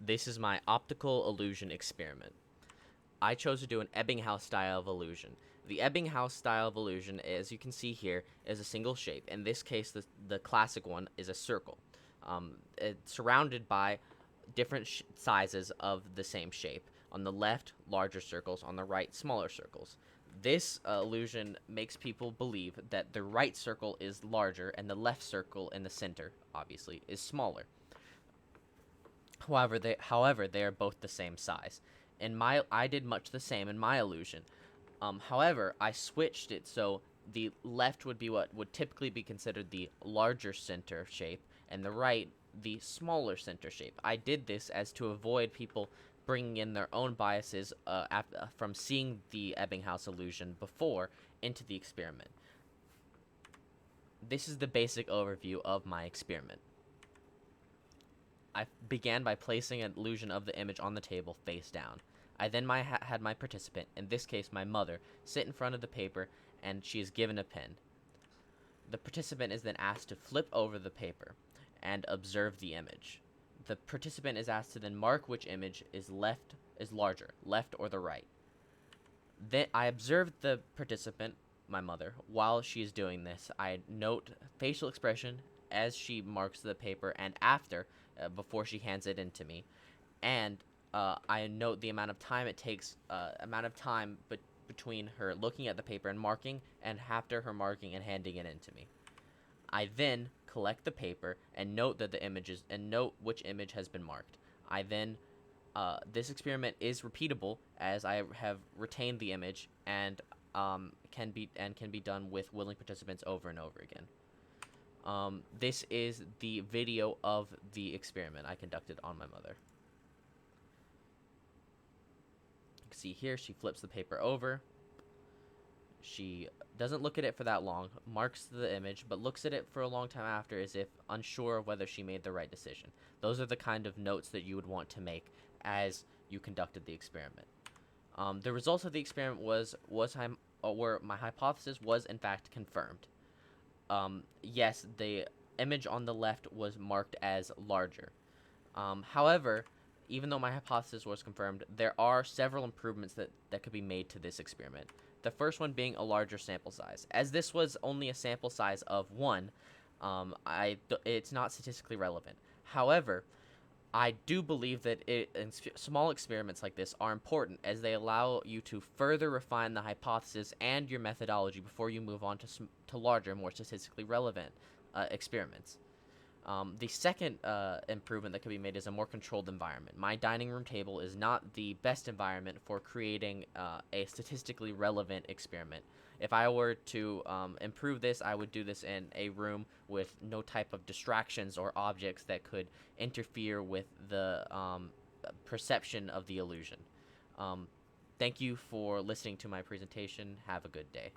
This is my optical illusion experiment. I chose to do an Ebbinghaus style of illusion. The Ebbinghaus style of illusion, as you can see here, is a single shape. In this case, the classic one is a circle. It's surrounded by different sizes of the same shape. On the left, larger circles. On the right, smaller circles. This illusion makes people believe that the right circle is larger and the left circle in the center, obviously, is smaller. However, they are both the same size. I did much the same in my illusion. However, I switched it so the left would be what would typically be considered the larger center shape, and the right the smaller center shape. I did this as to avoid people bringing in their own biases from seeing the Ebbinghaus illusion before into the experiment. This is the basic overview of my experiment. I began by placing an illusion of the image on the table face down. I then had my participant, in this case my mother, sit in front of the paper, and she is given a pen. The participant is then asked to flip over the paper and observe the image. The participant is asked to then mark which image is larger, left or the right. Then I observed the participant, my mother, while she is doing this. I note facial expression as she marks the paper and after, before she hands it in to me, and I note the amount of time it takes, between her looking at the paper and marking, and after her marking and handing it in to me. I then collect the paper and note which image has been marked. I then This experiment is repeatable as I have retained the image and can be done with willing participants over and over again. This is the video of the experiment I conducted on my mother. You can see here she flips the paper over. She doesn't look at it for that long, marks the image, but looks at it for a long time after as if unsure of whether she made the right decision. Those are the kind of notes that you would want to make as you conducted the experiment. The results of the experiment were my hypothesis was in fact confirmed. Yes, the image on the left was marked as larger. However, even though my hypothesis was confirmed, there are several improvements that could be made to this experiment. The first one being a larger sample size. As this was only a sample size of 1, it's not statistically relevant. However, I do believe that small experiments like this are important as they allow you to further refine the hypothesis and your methodology before you move on to larger, more statistically relevant experiments. The second improvement that could be made is a more controlled environment. My dining room table is not the best environment for creating a statistically relevant experiment. If I were to improve this, I would do this in a room with no type of distractions or objects that could interfere with the perception of the illusion. Thank you for listening to my presentation. Have a good day.